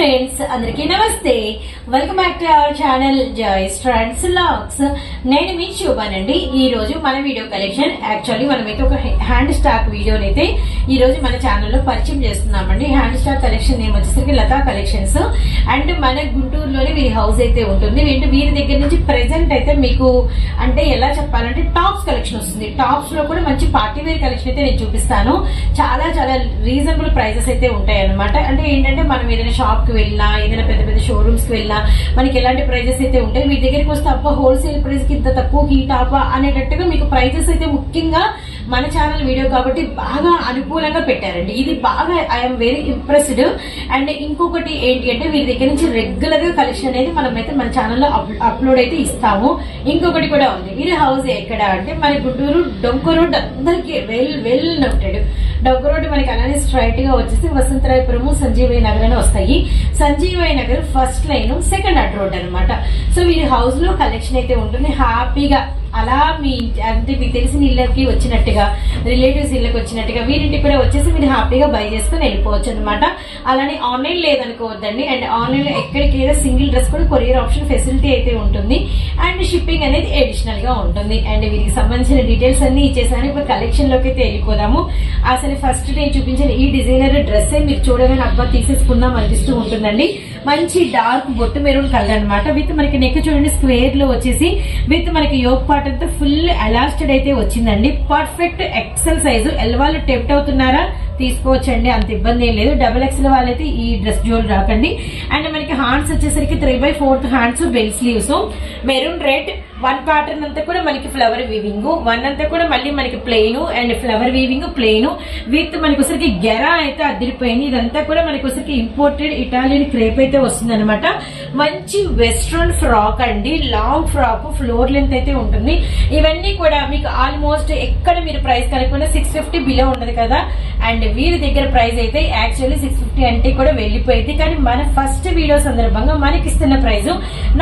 Friends అందరికీ నమస్తే. Welcome back to our channel joys trends vlogs. నేను మీ శోభానండి. ఈ రోజు మన వీడియో కలెక్షన్ యాక్చువల్లీ మనమైతే ఒక హ్యాండ్ స్టాక్ వీడియోని అయితే ఈ రోజు మన ఛానల్లో పరిచయం చేస్తున్నామండి. హ్యాండ్ స్టాక్ కలెక్షన్ నేమ్ వచ్చేసరికి లతా కలెక్షన్స్ అండ్ మన గుంటూరులోనే వీరి హౌస్ అయితే ఉంటుంది. వీరి దగ్గర నుంచి ప్రెసెంట్ అయితే మీకు అంటే ఎలా చెప్పాలంటే టాప్స్ కలెక్షన్ వస్తుంది. టాప్స్ లో కూడా మంచి పార్టీ వేర్ కలెక్షన్ అయితే నేను చూపిస్తాను. చాలా చాలా రీజనబుల్ ప్రైజెస్ అయితే ఉంటాయి అనమాట. అంటే ఏంటంటే మనం ఏదైనా షాప్ కి వెళ్ళినా ఏదైనా పెద్ద పెద్ద షోరూమ్స్ కి వెళ్ళినా మనకి ఎలాంటి ప్రైజెస్ అయితే ఉంటాయి. మీ దగ్గరికి వస్తే అబ్బా హోల్సేల్ ప్రైస్ కి ఇంత తక్కువకి ఈ టాపా అనేటట్టుగా మీకు ప్రైజెస్ అయితే ముఖ్యంగా మన ఛానల్ వీడియో కాబట్టి బాగా అనుకూలంగా పెట్టారండి. ఇది బాగా ఐఎమ్ వెరీ ఇంప్రెస్డ్. అండ్ ఇంకొకటి ఏంటి అంటే వీరి దగ్గర నుంచి రెగ్యులర్ గా కలెక్షన్ అనేది మనమైతే మన ఛానల్లో అప్లోడ్ అయితే ఇస్తాము. ఇంకొకటి కూడా ఉంది. వీరి హౌస్ ఎక్కడ అంటే మన గుంటూరు డొంక రోడ్ అందరికి వెల్ నోటెడ్. డొంక రోడ్ మనకి అలానే స్ట్రైట్ గా వచ్చేసి వసంతరాయపురము సంజీవయ్య నగర్ అని వస్తాయి. Sanjeevaiah Nagar first line second అడ్ రోడ్ అనమాట. సో వీరి హౌస్ లో కలెక్షన్ అయితే ఉంటుంది. హ్యాపీగా అలా మీ అంటే మీకు తెలిసిన ఇళ్ళకి వచ్చినట్టుగా రిలేటివ్స్ ఇళ్ళకి వచ్చినట్టుగా వీరింటికి కూడా వచ్చేసి మీరు హ్యాపీగా బై చేసుకుని వెళ్ళిపోవచ్చు అనమాట. అలానే ఆన్లైన్ లేదనుకోవద్దండి. అండ్ ఆన్లైన్ లో ఎక్కడికైనా సింగిల్ డ్రెస్ కూడా కొరియర్ ఆప్షన్ ఫెసిలిటీ అయితే ఉంటుంది. అండ్ షిప్పింగ్ అనేది అడిషనల్ గా ఉంటుంది. అండ్ వీరికి సంబంధించిన డీటెయిల్స్ అన్ని ఇచ్చేసాను. ఇప్పుడు కలెక్షన్ లోకి అయితే వెళ్ళిపోదాము. అసలు ఫస్ట్ నేను చూపించిన ఈ డిజైనర్ డ్రెస్ మీరు చూడగానే అబ్బా తీసేసుకుందాం అనిపిస్తూ ఉంటుందండి. మంచి డార్క్ బొట్టు మెరూన్ కలర్ అనమాట. విత్ మనకి నెక్ చూడండి స్క్వేర్ లో వచ్చేసి విత్ మనకి యోక్ పార్ట్ అంతా ఫుల్ ఎలాస్టెడ్ అయితే వచ్చిందండి. Perfect XL size. ఎల్ వాళ్ళు టెంప్ట్ అవుతున్నారా తీసుకోవచ్చండి, అంత ఇబ్బంది ఏం లేదు. డబుల్ ఎక్స్ఎల్ వాళ్ళైతే ఈ డ్రెస్ జోల్ రాకండి. అండ్ మనకి హ్యాండ్స్ వచ్చేసరికి 3/4 hands bell sleeves maroon red. One pattern అంతా కూడా మనకి ఫ్లవర్ వీవింగ్, వన్ అంతా కూడా మళ్ళీ మనకి plain and flower weaving plain with మనకి వచ్చరికి గెరా అయితే అదిరిపోయింది. ఇదంతా కూడా మనకి వచ్చరికి ఇంపోర్టెడ్ ఇటాలియన్ క్రేప్ అయితే వస్తుంది అనమాట. మంచి వెస్ట్రన్ ఫ్రాక్ అండి. లాంగ్ ఫ్రాక్ ఫ్లోర్ లెంత్ అయితే ఉంటుంది. ఇవన్నీ కూడా మీకు ఆల్మోస్ట్ ఎక్కడ మీరు ప్రైస్ కనుక్కున్నా 650 బిలో ఉండదు కదా. అండ్ వీరి దగ్గర ప్రైస్ అయితే యాక్చువల్లీ 650 అంటే కూడా వెళ్లిపోయింది. కానీ మన ఫస్ట్ వీడియో సందర్భంగా మనకి ఇస్తున్న ప్రైస్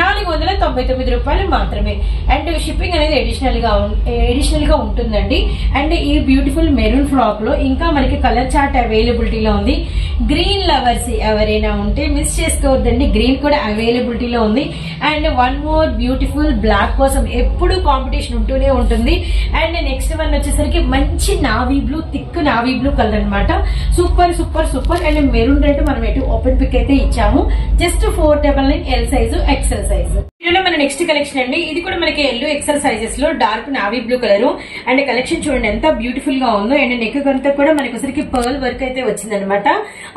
499 రూపాయలు మాత్రమే. అండ్ షిప్పింగ్ అనేది అడిషనల్ గా ఉంటుందండి. అండ్ ఈ బ్యూటిఫుల్ మెరూన్ ఫ్రాక్ లో ఇంకా మనకి కలర్ చార్ట్ అవైలబిలిటీలో ఉంది. గ్రీన్ లవర్స్ ఎవరైనా ఉంటే మిస్ చేసుకోవద్దండి. గ్రీన్ కూడా అవైలబిలిటీలో ఉంది. And one more beautiful black కోసం ఎప్పుడు కాంపిటీషన్ ఉంటూనే ఉంటుంది. అండ్ నెక్స్ట్ వన్ వచ్చేసరికి మంచి navy blue, thick navy blue colour అనమాట. Super super super. And maroon red మనం ఎటు ఓపెన్ పిక్ అయితే ఇచ్చాము. Just 499 L size XL size. మన నెక్స్ట్ కలెక్షన్ అండి. ఇది కూడా మనకి ఎల్ ఎక్సెల్ సైజెస్ లో dark navy blue colour. And collection చూడండి ఎంత బ్యూటిఫుల్ గా ఉందో. అండ్ నెక్ అంతా కూడా మనకి ఒకసారికి పర్ల్ వర్క్ అయితే వచ్చింది అనమాట.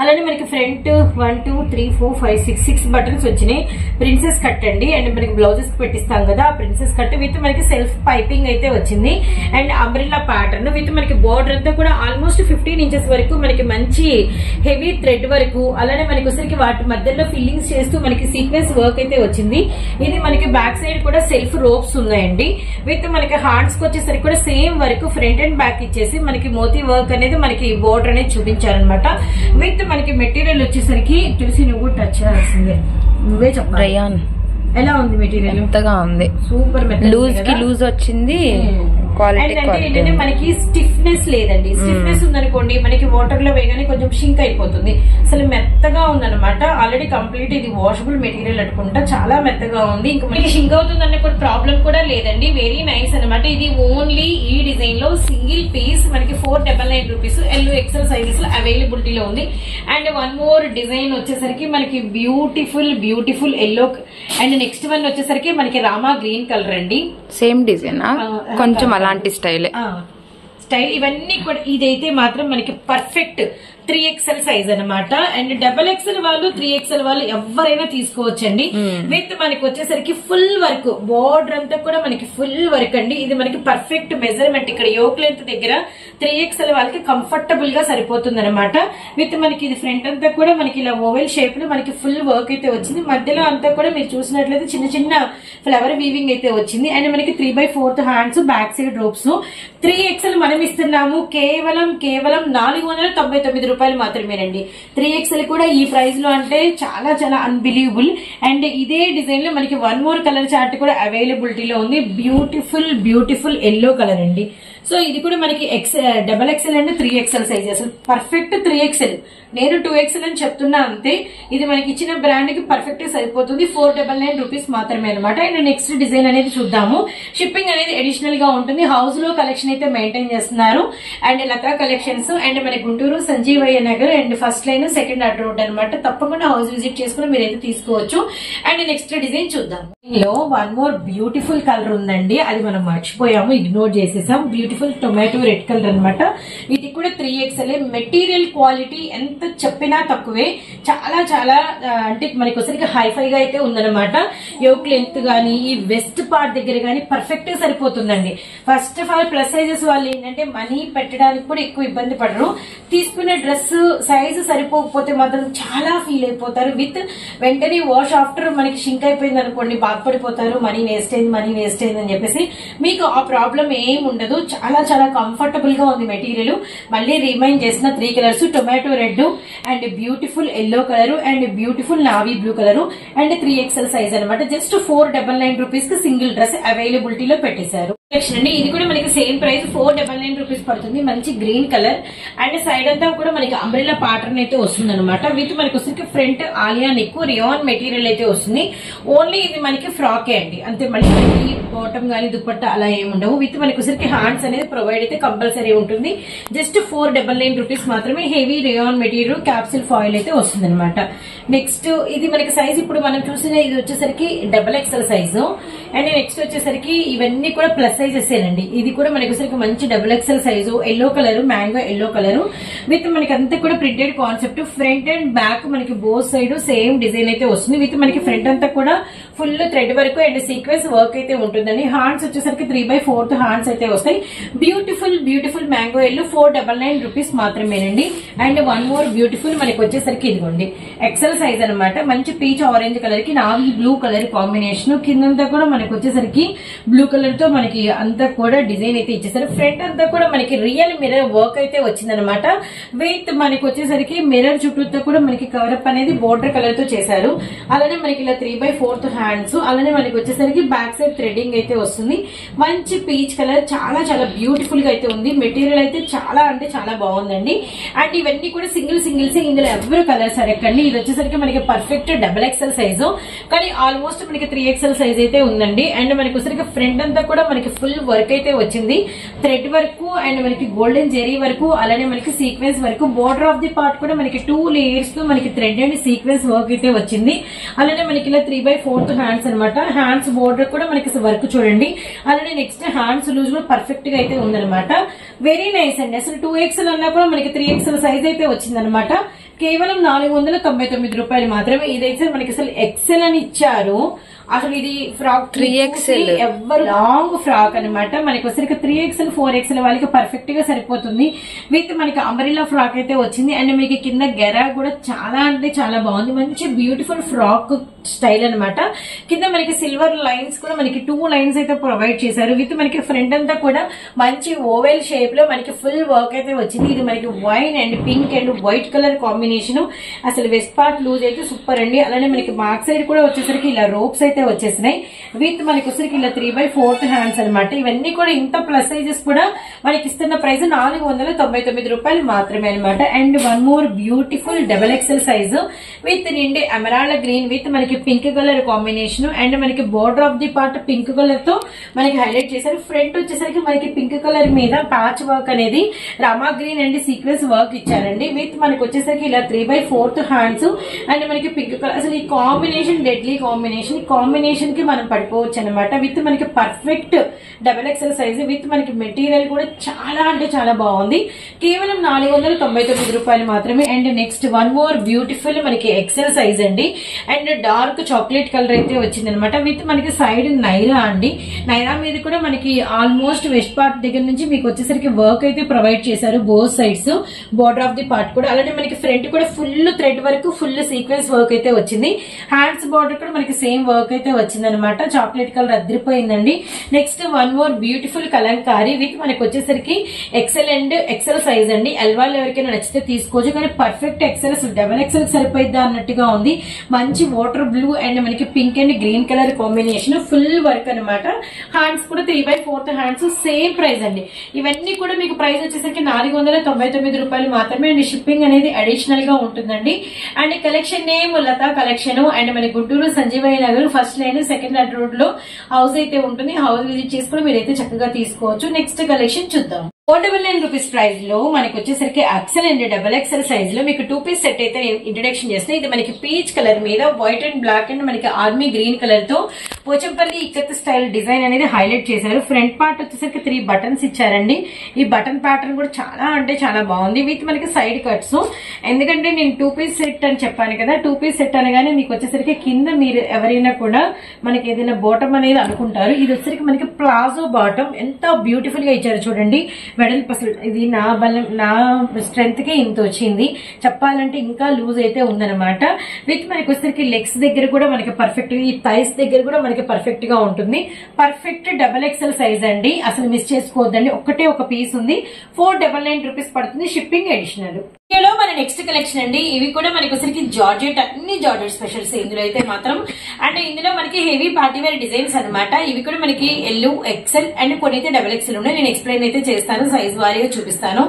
అలానే మనకి ఫ్రంట్ 1 2 3 4 5 6 బటన్స్ వచ్చినాయి. ప్రిన్సెస్ కట్ అండి. అండ్ మనకి బ్లౌజెస్ పెట్టిస్తాం కదా ఆ ప్రిన్సెస్ కట్ విత్ మనకి సెల్ఫ్ పైపింగ్ అయితే వచ్చింది. అండ్ అంబ్రెల్లా ప్యాటర్న్ విత్ మనకి బోర్డర్ అంతా కూడా ఆల్మోస్ట్ 15 ఇంచెస్ వరకు మనకి మంచి హెవీ థ్రెడ్ వరకు. అలానే మనకి ఒకసారికి వాటి మధ్యలో ఫిల్లింగ్స్ చేస్తూ మనకి సీక్వెన్స్ వర్క్ అయితే వచ్చింది. ఇది మనకి బ్యాక్ సైడ్ కూడా సెల్ఫ్ రోప్స్ ఉన్నాయండి. విత్ మనకి హ్యాండ్స్ కి వచ్చేసరికి కూడా సేమ్ వరకు ఫ్రంట్ అండ్ బ్యాక్ ఇచ్చేసి మనకి మోతీ వర్క్ అనేది మనకి బోర్డర్ అనేది చూపించారనమాట. విత్ మనకి మెటీరియల్ వచ్చేసరికి తెలిసి నువ్వు టచ్ చేయాల్సిందే, నువ్వే చెప్పాలి ఎలా ఉంది మెటీరియల్. మెత్తగా ఉంది, సూపర్ లూజ్ కి లూజ్ వచ్చింది. ఏంటంటే మనకి స్టిఫ్నెస్ లేదండి. స్టిఫ్నెస్ ఉందనుకోండి మనకి వాటర్ లో వేయగానే కొంచెం షింక్ అయిపోతుంది. అసలు మెత్తగా ఉందన్నమాట. ఆల్రెడీ కంప్లీట్ ఇది వాషబుల్ మెటీరియల్ అనుకుంటా. చాలా మెత్తగా ఉంది. ఇంకా మనకి షింక్ అవుతుందన్న ప్రాబ్లం కూడా లేదండి. వెరీ నైస్ అనమాట. ఇది ఓన్లీ ఈ డిజైన్ లో సింగిల్ పీస్ మనకి 499 రూపీస్ ఎల్ ఎక్సెల్ సైజెస్ లో అవైలబిలిటీలో ఉంది. అండ్ వన్ మోర్ డిజైన్ వచ్చేసరికి మనకి beautiful yellow. And next one వచ్చేసరికి మనకి రామా గ్రీన్ కలర్ అండి. సేమ్ డిజైన్ కొంచెం అలాంటి స్టైల్. ఇవన్నీ కూడా ఇదైతే మాత్రం మనకి పర్ఫెక్ట్ 3XL సైజ్ అనమాట. అండ్ డబల్ ఎక్స్ఎల్ వాళ్ళు 3XL వాళ్ళు ఎవరైనా తీసుకోవచ్చండి. విత్ మనకి వచ్చేసరికి ఫుల్ వర్క్ బోర్డర్ అంతా కూడా మనకి ఫుల్ వర్క్ అండి. ఇది మనకి పర్ఫెక్ట్ మెజర్మెంట్. ఇక్కడ యోక్ లెంత్ దగ్గర 3XL వాళ్ళకి కంఫర్టబుల్ గా సరిపోతుంది అనమాట. విత్ మనకి ఇది ఫ్రంట్ అంతా కూడా మనకి ఇలా ఓవెల్ షేప్ లో మనకి ఫుల్ వర్క్ అయితే వచ్చింది. మధ్యలో అంతా కూడా మీరు చూసినట్లయితే చిన్న చిన్న ఫ్లవర్ వీవింగ్ అయితే వచ్చింది. అండ్ మనకి 3/4 hands back side ropes. 3XL మనం ఇస్తున్నాము కేవలం 499 రూపాయలు మాత్రమేనండి. 3XL కూడా ఈ ప్రైస్ లో అంటే చాలా చాలా అన్బిలీవబుల్. అండ్ ఇదే డిజైన్ లో మనకి వన్ మోర్ కలర్ చార్ట్ కూడా అవైలబిలిటీలో ఉంది. బ్యూటిఫుల్ ఎల్లో కలర్ అండి. సో ఇది కూడా మనకి double XL and 3XL size, అసలు పర్ఫెక్ట్ 3XL. నేను 2XL అని చెప్తున్నా అంతే. ఇది మనకి ఇచ్చిన బ్రాండ్ కి పర్ఫెక్ట్ సరిపోతుంది. 499 రూపీస్ మాత్రమే అనమాట. అండ్ నెక్స్ట్ డిజైన్ అనేది చూద్దాము. షిప్పింగ్ అనేది అడిషనల్ గా ఉంటుంది. హౌస్ లో కలెక్షన్ అయితే మెయింటైన్ చేస్తున్నారు. అండ్ లతా కలెక్షన్స్ అండ్ మన Guntur Sanjeevaiah Nagar and first line second అడ్ రోడ్ అనమాట. తప్పకుండా హౌస్ విజిట్ చేసుకుని మీరైతే తీసుకోవచ్చు. అండ్ నెక్స్ట్ డిజైన్ చూద్దాం. ఇందులో వన్ మోర్ బ్యూటిఫుల్ కలర్ ఉందండి, అది మనం మర్చిపోయాము, ఇగ్నోర్ చేసేసాం. బ్యూటిఫుల్ టొమాటో రెడ్ కలర్ అనమాట. ఇది కూడా 3XL. మెటీరియల్ క్వాలిటీ ఎంత చెప్పినా తక్కువే. చాలా చాలా అంటే మనకి ఒకసారికి హైఫై గా అయితే ఉందన్నమాట. యోక్ లెంత్ గానీ ఈ వెస్ట్ పార్ట్ దగ్గర గానీ పర్ఫెక్ట్ గా సరిపోతుందండి. First of all plus sizes వాళ్ళు ఏంటంటే మనీ పెట్టడానికి కూడా ఎక్కువ ఇబ్బంది పడరు. తీసుకునే డ్రెస్ సైజు సరిపోకపోతే మాత్రం చాలా ఫీల్ అయిపోతారు. విత్ వెంటనే వాష్ ఆఫ్టర్ మనకి షింక్ అయిపోయింది అనుకోండి, బాధపడిపోతారు. మనీ వేస్ట్ అయింది అని చెప్పేసి. మీకు ఆ ప్రాబ్లం ఏం ఉండదు. చాలా చాలా కంఫర్టబుల్ గా ఉంది మెటీరియల్. మళ్ళీ రిమైండ్ చేసిన 3 colours, tomato red and beautiful yellow colour and beautiful navy blue colour and 3XL size అనమాట. జస్ట్ 499 రూపీస్ కి సింగిల్ డ్రెస్ అవైలబిలిటీలో పెట్టేశారు. అండి ఇది కూడా మనకి సేమ్ ప్రైస్ 499 రూపీస్ పడుతుంది. మంచి గ్రీన్ కలర్ అండ్ సైడ్ అంతా కూడా మనకి అంబ్రెల్లా ప్యాటర్న్ అయితే వస్తుంది అనమాట. విత్ మనకి వచ్చరికి ఫ్రంట్ ఆలియా నెక్ రియాన్ మెటీరియల్ అయితే వస్తుంది. ఓన్లీ ఇది మనకి ఫ్రాకే అండి అంతే. మళ్ళీ మనకి బాటమ్ గానీ దుపట్టా అలా ఏముండవు. విత్ మనకి వచ్చరికి హ్యాండ్స్ అనేది ప్రొవైడ్ అయితే కంపల్సరీ ఉంటుంది. జస్ట్ 499 రూపీస్ మాత్రమే. Heavy rayon material capsule foil అయితే వస్తుంది అనమాట. నెక్స్ట్ ఇది మనకి సైజ్ ఇప్పుడు మనం చూసిన ఇది వచ్చేసరికి XXL సైజు. అండ్ నెక్స్ట్ వచ్చేసరికి ఇవన్నీ కూడా ప్లస్ సైజెస్ ఏనండి. ఇది కూడా మనకి వచ్చేసరికి మంచి XXL size, yellow colour, mango yellow colour with మనకి అంతా కూడా printed concept. Front and back మనకి బోత్ సైడ్ సేమ్ డిజైన్ అయితే వస్తుంది. విత్ మనకి ఫ్రంట్ అంతా కూడా full thread work and sequence work అయితే ఉంటుందండి. హ్యాండ్స్ వచ్చేసరికి 3/4 హ్యాండ్స్ అయితే వస్తాయి. బ్యూటిఫుల్ మ్యాంగో ఎల్లో 499 రూపీస్ మాత్రమేనండి. అండ్ వన్ మోర్ బ్యూటిఫుల్ మనకి వచ్చేసరికి ఇదిగోండి ఎక్సెల్ సైజ్ అనమాట. మంచి పీచ్ ఆరెంజ్ కలర్ కి నావీ బ్లూ కలర్ కాంబినేషన్. కిందంతా కూడా మనకి వచ్చేసరికి బ్లూ కలర్ తో మనకి అంతా కూడా డిజైన్ అయితే ఇచ్చేసారు. ఫ్రంట్ అంతా కూడా మనకి రియల్ మిర్రర్ వర్క్ అయితే వచ్చిందనమాట. విత్ మనకి వచ్చేసరికి మిర్రర్ చుట్టూతో కూడా మనకి కవరప్ అనేది బోర్డర్ కలర్ తో చేశారు. అలానే మనకి ఇలా 3/4 హ్యాండ్స్. అలానే మనకి వచ్చేసరికి బ్యాక్ సైడ్ థ్రెడింగ్ అయితే వస్తుంది. మంచి పీచ్ కలర్, చాలా చాలా బ్యూటిఫుల్ గా అయితే ఉంది. మెటీరియల్ అయితే చాలా అంటే చాలా బాగుందండి. అండ్ ఇవన్నీ కూడా సింగిల్స్. ఇందులో ఎవరు కలర్స్ అడగండి. ఇది వచ్చేసరికి మనకి పర్ఫెక్ట్ XXL సైజు, కానీ ఆల్మోస్ట్ మనకి 3XL సైజ్ అయితే ఉందండి. అండ్ మనకి వచ్చేసరికి ఫ్రంట్ అంతా కూడా మనకి ఫుల్ వర్క్ అయితే వచ్చింది. థ్రెడ్ వర్క్ అండ్ మనకి గోల్డెన్ జెరీ వర్క్, అలానే మనకి sequence work. Border of the part కూడా మనకి 2 లేయర్స్ తో మనకి థ్రెడ్ అండ్ సీక్వెన్స్ వర్క్ అయితే వచ్చింది. అలానే మనకి ఇలా 3/4 హ్యాండ్స్ అనమాట. హ్యాండ్స్ బోర్డర్ కూడా మనకి వర్క్ చూడండి. అలానే నెక్స్ట్ హ్యాండ్స్ లూజ్ కూడా పర్ఫెక్ట్ గా అయితే ఉందన్నమాట. వెరీ నైస్ అండి. అసలు 2XL అన్నా కూడా మనకి 3XL సైజ్ అయితే వచ్చిందనమాట. కేవలం 499 రూపాయలు మాత్రమే. ఇదైతే మనకి అసలు XL అని ఇచ్చారు. అసలు ఇది ఫ్రాక్ 3XL ఎవరు లాంగ్ ఫ్రాక్ అనమాట. మనకి వచ్చరికి 3XL 4XL వాళ్ళకి పర్ఫెక్ట్ గా సరిపోతుంది. విత్ మనకి అంబ్రెల్లా ఫ్రాక్ అయితే వచ్చింది. అండ్ మీకు కింద గెరా కూడా చాలా అంటే చాలా బాగుంది. మంచి బ్యూటిఫుల్ ఫ్రాక్ స్టైల్ అనమాట. కింద మనకి సిల్వర్ లైన్స్ కూడా మనకి 2 లైన్స్ అయితే ప్రొవైడ్ చేశారు. విత్ మనకి ఫ్రంట్ అంతా కూడా మంచి ఓవెల్ షేప్ లో మనకి ఫుల్ వర్క్ అయితే వచ్చింది. ఇది మనకి wine and pink and white colour combination. అసలు వెస్ట్ పార్ట్ లూజ్ అయితే సూపర్ అండి. అలానే మనకి బ్యాక్ సైడ్ కూడా వచ్చేసరికి ఇలా రోప్స్ అయితే వచ్చేసినాయి. విత్ మనకి వచ్చరికి ఇలా 3/4 హ్యాండ్స్ అనమాట. ఇవన్నీ కూడా ఇంత ప్లస్ సైజెస్ కూడా మనకి ఇస్తున్న ప్రైస్ 499 రూపాయలు మాత్రమే అనమాట. And one more beautiful XXL size with నిండి ఎమరాల్డ్ గ్రీన్ విత్ మనకి పింక్ కలర్ కాంబినేషన్. అండ్ మనకి border of the part pink colour తో మనకి హైలైట్ చేశారు. ఫ్రంట్ వచ్చేసరికి మనకి పింక్ కలర్ మీద ప్యాచ్ వర్క్ అనేది Rama green and sequence work ఇచ్చారండి. విత్ మనకి వచ్చేసరికి ఇలా 3/4 హ్యాండ్స్ అండ్ మనకి పింక్ కలర్. అసలు ఈ కాంబినేషన్ డెడ్లీ కాంబినేషన్. ఈ కాంబినేషన్ కి మనం పడిపోవచ్చు అనమాట. విత్ మనకి పర్ఫెక్ట్ XXL సైజ్ విత్ మనకి మెటీరియల్ కూడా చాలా అంటే చాలా బాగుంది. కేవలం 499 రూపాయలు మాత్రమే. And next one more beautiful మనకి XL సైజ్ అండి. అండ్ డార్క్ చాక్లెట్ కలర్ అయితే వచ్చింది అనమాట. విత్ మనకి సైడ్ నైరా అండి. నైరా మీద కూడా మనకి ఆల్మోస్ట్ వెస్ట్ పార్ట్ దగ్గర నుంచి మీకు వచ్చేసరికి వర్క్ అయితే ప్రొవైడ్ చేశారు. Both sides border of the part కూడా. అలానే మనకి ఫ్రంట్ కూడా full thread work, full sequence work అయితే వచ్చింది. హ్యాండ్స్ బోర్డర్ కూడా మనకి సేమ్ వర్క్ అయితే వచ్చిందనమాట. చాక్లెట్ కలర్ అదిరిపోయిందండి. Next one more beautiful kalamkari with మనకి వచ్చేసరికి ఎక్సెల్ అండ్ ఎక్సెల్ సైజ్ అండి. ఎల్వాళ్ళు ఎవరికైనా నచ్చితే తీసుకోవచ్చు, కానీ పర్ఫెక్ట్ ఎక్సెల్ డబల్ ఎక్సెల్ సరిపోయిద్దా అన్నట్టుగా ఉంది. మంచి వాటర్ బ్లూ అండ్ మనకి pink and green colour combination, full work అనమాట. హ్యాండ్స్ కూడా 3/4 హ్యాండ్స్, సేమ్ ప్రైస్ అండి. ఇవన్నీ కూడా మీకు ప్రైస్ వచ్చేసరికి 499 రూపాయలు మాత్రమే అండ్ షిప్పింగ్ అనేది అడిషనల్ గా ఉంటుందండి. And collection name Latha collection and మన Guntur Sanjeevaiah Nagar first line second road లో హౌస్ అయితే ఉంటుంది. హౌస్ విజిట్ చేసుకుని మీరైతే చక్కగా తీసుకోవచ్చు. నెక్స్ట్ కలెక్షన్ చూద్దాం. 499 రూపీస్ ప్రైస్ లో మనకి వచ్చేసరికి XL and double XL size లో మీకు 2 పీస్ సెట్ అయితే ఇంట్రొడక్షన్ చేస్తాయి. ఇది మనకి పీచ్ కలర్ మీద వైట్ అండ్ బ్లాక్ అండ్ మనకి ఆర్మీ గ్రీన్ కలర్ తో పోచంపల్లి ఇక్కత్ స్టైల్ డిజైన్ అనేది హైలైట్ చేశారు. ఫ్రంట్ పార్ట్ వచ్చేసరికి 3 బటన్స్ ఇచ్చారండి. ఈ బటన్ ప్యాటర్న్ కూడా చాలా అంటే చాలా బాగుంది విత్ మనకి సైడ్ కట్స్. ఎందుకంటే నేను 2 పీస్ సెట్ అని చెప్పాను కదా, 2 పీస్ సెట్ అనగానే మీకు వచ్చేసరికి కింద మీరు ఎవరైనా కూడా మనకి ఏదైనా బాటమ్ అనేది అనుకుంటారు. ఇది వచ్చేసరికి మనకి ప్లాజో బాటమ్, ఎంత బ్యూటిఫుల్ గా ఇచ్చారు చూడండి. వెడల్పు అసలు ఇది నా స్ట్రెంత్ కి ఇంత వచ్చింది, చెప్పాలంటే ఇంకా లూజ్ అయితే ఉందన్నమాట. విత్ మనకి వచ్చేసరికి లెగ్స్ దగ్గర కూడా మనకి పర్ఫెక్ట్, ఈ థైస్ దగ్గర కూడా మనకి పర్ఫెక్ట్ గా ఉంటుంది. పర్ఫెక్ట్ డబల్ ఎక్సెల్ సైజ్ అండి, అసలు మిస్ చేసుకోవద్దండి. ఒక్కటే ఒక పీస్ ఉంది. 499 రూపీస్ పడుతుంది, షిప్పింగ్ అడిషనల్. ఇందులో మన నెక్స్ట్ కలెక్షన్ అండి. ఇవి కూడా మనకి వచ్చరికి జార్జెట్, అన్ని జార్జెట్ స్పెషల్స్ ఇందులో అయితే మాత్రం. అండ్ ఇందులో మనకి హెవీ పార్టీవేర్ డిజైన్స్ అనమాట. ఇవి కూడా మనకి ఎల్, ఎక్సెల్ అండ్ కొన్ని అయితే డబల్ ఎక్సెల్ ఉన్నాయి. నేను ఎక్స్ప్లెయిన్ అయితే చేస్తాను, సైజ్ వారీగా చూపిస్తాను.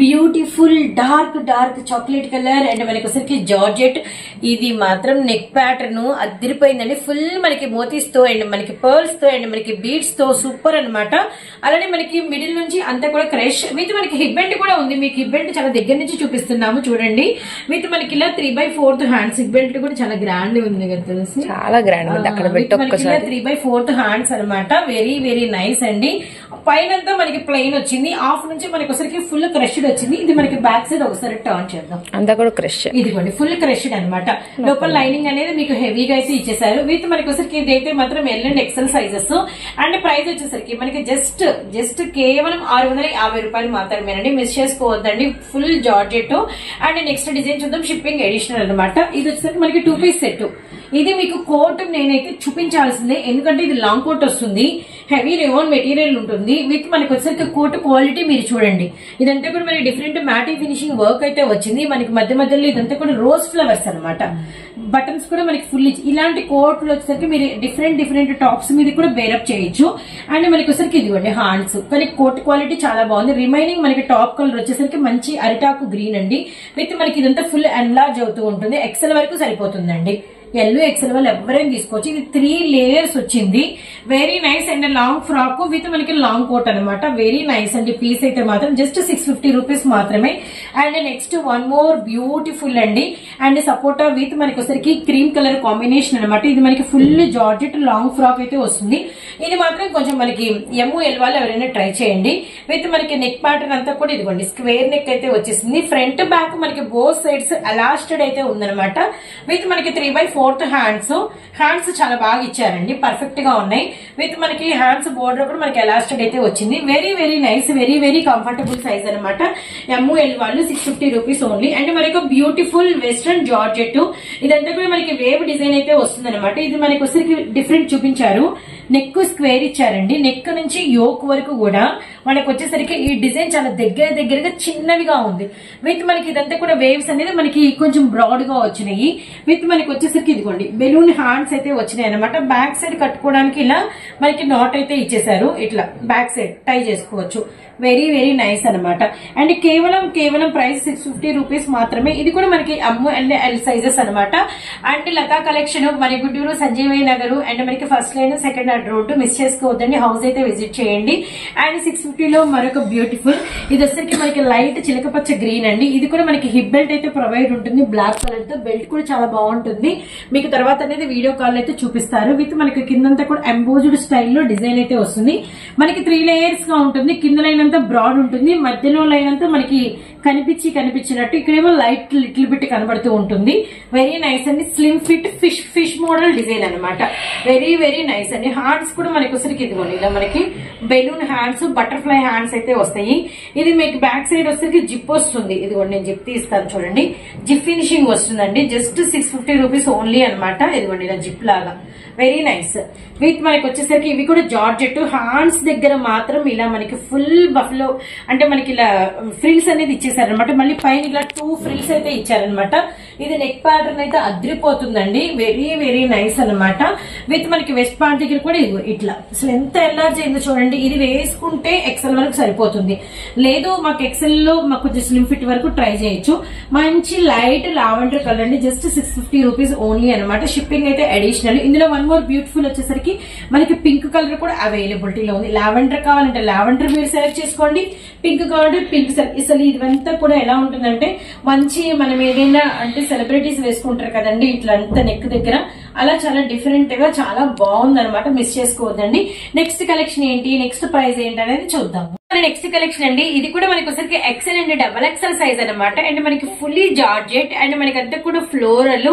Beautiful dark chocolate colour and మనకి వచ్చరికి జార్జెట్. ఇది మాత్రం నెక్ ప్యాటర్న్ అదిరిపోయిందండి. ఫుల్ మనకి మోతీస్ తో అండ్ మనకి పర్ల్స్ తో అండ్ మనకి బీడ్స్ తో సూపర్ అనమాట. అలానే మనకి మిడిల్ నుంచి అంతా కూడా క్రష్ విత్ మనకి హిప్ బెల్ట్ కూడా ఉంది. మీకు హిప్ బెల్ట్ చాలా దగ్గర నుంచి చూపిస్తున్నాము చూడండి. విత్ మనకి ఇలా 3/4 హ్యాండ్స్, హిప్ బెల్ట్ కూడా చాలా గ్రాండ్ ఉంది కదా, తెలిసి చాలా గ్రాండ్ ఉంది. అక్కడ 3/4 హ్యాండ్స్ అనమాట. వెరీ వెరీ నైస్ అండి. పైన మనకి ప్లెయిన్ వచ్చింది, హాఫ్ నుంచి మనకి ఒకసారికి ఫుల్ క్రష్డ్ వచ్చింది. ఇది మనకి బ్యాక్ సైడ్ ఒకసారి టర్న్ చేద్దాం. అంతా కూడా క్రష్, ఇదిగోండి ఫుల్ క్రష్డ్ అనమాట. లోపల లైనింగ్ అనేది మీకు హెవీగా అయితే ఇచ్చేసారు. విత్ మనకి వచ్చరికి ఇదైతే మాత్రం L and XL sizes. And price వచ్చేసరికి మనకి జస్ట్ కేవలం 650 రూపాయలు మాత్రమేనండి, మిస్ చేసుకోవద్దండి. Full georgette. And next design చూద్దాం, షిప్పింగ్ అడిషనల్ అనమాట. ఇది వచ్చేసరికి మనకి 2 పీస్ సెట్. ఇది మీకు కోట్ నేనైతే చూపించాల్సిందే, ఎందుకంటే ఇది లాంగ్ కోట్ వస్తుంది, హెవీ రేవాన్ మెటీరియల్ ఉంటుంది. విత్ మనకి వచ్చేసరికి కోట్ క్వాలిటీ మీరు చూడండి. ఇదంతా కూడా మనకి డిఫరెంట్ మ్యాటింగ్ ఫినిషింగ్ వర్క్ అయితే వచ్చింది. మనకి మధ్యలో ఇదంతా కూడా రోజ్ ఫ్లవర్స్ అనమాట. బటన్స్ కూడా మనకి ఫుల్ ఇలాంటి కోట్లు వచ్చేసరికి మీరు డిఫరెంట్ టాప్స్ మీద కూడా బేరప్ చేయొచ్చు. అండ్ మనకి వచ్చేసరికి ఇదిగోండి హ్యాండ్స్, కానీ కోట్ క్వాలిటీ చాలా బాగుంది. రిమైనింగ్ మనకి టాప్ కలర్ వచ్చేసరికి మంచి అరిటాకు గ్రీన్ అండి. విత్ మనకి ఇదంతా ఫుల్ ఎన్లార్జ్ అవుతూ ఉంటుంది. ఎక్సెల్ వరకు సరిపోతుందండి. ఎల్, ఎక్సెల్ వాళ్ళు ఎవరైనా తీసుకోవచ్చు. ఇది 3 లేయర్స్ వచ్చింది. Very nice and long frock with మనకి లాంగ్ కోట్ అనమాట. వెరీ నైస్ అండి. పీస్ అయితే మాత్రం జస్ట్ 650 రూపీస్ మాత్రమే. And next one more beautiful అండి. అండ్ సపోటా విత్ మనకి వచ్చరికి క్రీమ్ కలర్ కాంబినేషన్ అనమాట. ఇది మనకి ఫుల్ జార్జెట్ లాంగ్ ఫ్రాక్ అయితే వస్తుంది. ఇది మాత్రం కొంచెం మనకి ML వాళ్ళు ఎవరైనా ట్రై చేయండి. విత్ మనకి నెక్ ప్యాటర్న్ అంతా కూడా ఇదిగోండి స్క్వేర్ నెక్ అయితే వచ్చేసింది. ఫ్రంట్ బ్యాక్ మనకి బోత్ సైడ్స్ ఎలాస్టెడ్ అయితే ఉందనమాట. విత్ మనకి 3/4 హ్యాండ్స్ చాలా బాగా ఇచ్చారండి, పర్ఫెక్ట్ గా ఉన్నాయి. విత్ మనకి హ్యాండ్స్ బోర్డర్ కూడా మనకి ఎలాస్టెడ్ అయితే వచ్చింది. Very very nice, very very comfortable size అనమాట. ML వాళ్ళు 650 రూపీస్ ఓన్లీ. అండ్ మనకి బ్యూటిఫుల్ వెస్ట్రన్ జార్జెట్. ఇదంతా కూడా మనకి వేవ్ డిజైన్ అయితే వస్తుంది అనమాట. ఇది మనకి వచ్చరికి డిఫరెంట్ చూపించారు. నెక్ స్క్వేర్ ఇచ్చారండి. నెక్ నుంచి యోక్ వరకు కూడా మనకు వచ్చేసరికి ఈ డిజైన్ చాలా దగ్గరగా చిన్నవిగా ఉంది. విత్ మనకి ఇదంతా కూడా వేవ్స్ అనేది మనకి కొంచెం బ్రాడ్ గా వచ్చినాయి. విత్ మనకి వచ్చేసరికి ఇదిగోండి బెలూన్ హ్యాండ్స్ అయితే వచ్చినాయి అనమాట. బ్యాక్ సైడ్ కట్టుకోవడానికి ఇలా మనకి నాట్ అయితే ఇచ్చేసారు. ఇట్లా బ్యాక్ సైడ్ టై చేసుకోవచ్చు. వెరీ వెరీ నైస్ అనమాట. అండ్ కేవలం ప్రైస్ 650 రూపీస్ మాత్రమే. ఇది కూడా మనకి ML సైజెస్ అనమాట. అండ్ లతా కలెక్షన్ మన గుంటూరు సంజీవయ్య నగర్ అండ్ మనకి first line second road, miss చేసుకోవద్దండి. హౌస్ అయితే విజిట్ చేయండి. అండ్ 650 లో మరొక బ్యూటిఫుల్, ఇది వచ్చరికి మనకి లైట్ చిలకపచ్చ గ్రీన్ అండి. ఇది కూడా మనకి హిప్ బెల్ట్ అయితే ప్రొవైడ్ ఉంటుంది బ్లాక్ కలర్ తో. బెల్ట్ కూడా చాలా బాగుంటుంది. మీకు తర్వాత అనేది వీడియో కాల్ అయితే చూపిస్తారు. విత్ మనకి కిందంతా కూడా ఎంబోజ్డ్ స్టైల్లో డిజైన్ అయితే వస్తుంది. మనకి 3 లేయర్స్ గా ఉంటుంది. కింద లైన్ అంతా బ్రాడ్ ఉంటుంది, మధ్యలో లైన్ అంతా మనకి కనిపించినట్టు, ఇక్కడేమో లైట్ లిటిల్ బిట్ కనబడుతూ ఉంటుంది. వెరీ నైస్ అండి. Slim fit fish model design అనమాట. వెరీ వెరీ నైస్ అండి. హ్యాండ్స్ కూడా మనకి వచ్చరికి ఇదిగోండి ఇలా మనకి balloon hands, butterfly butterfly hands అయితే వస్తాయి. ఇది మీకు బ్యాక్ సైడ్ వచ్చేసరికి జిప్ వస్తుంది. ఇదిగోండి నేను జిప్ తీస్తాను చూడండి. జిప్ ఫినిషింగ్ వస్తుందండి. జస్ట్ 650 రూపీస్ ఓన్లీ అనమాట. ఇదిగోండి ఇలా జిప్ లాగా వెరీ నైస్. విత్ మనకి వచ్చేసరికి ఇవి కూడా జార్జెట్. హ్యాండ్స్ దగ్గర మాత్రం ఇలా మనకి ఫుల్ బఫ్లో అంటే మనకి ఇలా ఫ్రిల్స్ అనేది ఇచ్చేసారనమాట. మళ్ళీ పైన ఇలా 2 ఫ్రిల్స్ అయితే ఇచ్చారనమాట. ఇది నెక్ ప్యాటర్న్ అయితే అద్రిపోతుందండి. వెరీ వెరీ నైస్ అనమాట. విత్ మనకి వెస్ట్ పార్ట్ దగ్గర కూడా ఇట్లా అసలు ఎంత ఎల్లార్జ్ అయిందో చూడండి. ఇది వేసుకుంటే ఎక్సెల్ వరకు సరిపోతుంది. లేదు మాకు ఎక్సెల్ లో మాకు కొంచెం స్లిమ్ ఫిట్ వరకు ట్రై చేయొచ్చు. మంచి లైట్ లావెండర్ కలర్ అండి. జస్ట్ 650 రూపీస్ ఓన్లీ అనమాట. షిప్పింగ్ అయితే అడిషనల్. ఇందులో వన్ మోర్ బ్యూటిఫుల్ వచ్చేసరికి మనకి పింక్ కలర్ కూడా అవైలబిలిటీలో ఉంది. లావెండర్ కావాలంటే లావెండర్ మీరు సెలెక్ట్ చేసుకోండి. పింక్ కావాలంటే పింక్. అసలు ఇదంతా కూడా ఎలా ఉంటుందంటే మంచి మనం ఏదైనా అంటే సెలబ్రిటీస్ వేసుకుంటారు కదండి ఇట్లా అంతా నెక్ దగ్గర, అలా చాలా డిఫరెంట్ గా చాలా బాగుంది అనమాట. మిస్ చేసుకోవద్దండి. నెక్స్ట్ కలెక్షన్ ఏంటి, నెక్స్ట్ ప్రైస్ ఏంటి అనేది చూద్దాము. నెక్స్ట్ కలెక్షన్ అండి. ఇది కూడా మనకి ఒకసారి XL and double XL size అనమాట. అండ్ మనకి ఫుల్లీ జార్జెట్ అండ్ మనకి అంతా కూడా ఫ్లోరల్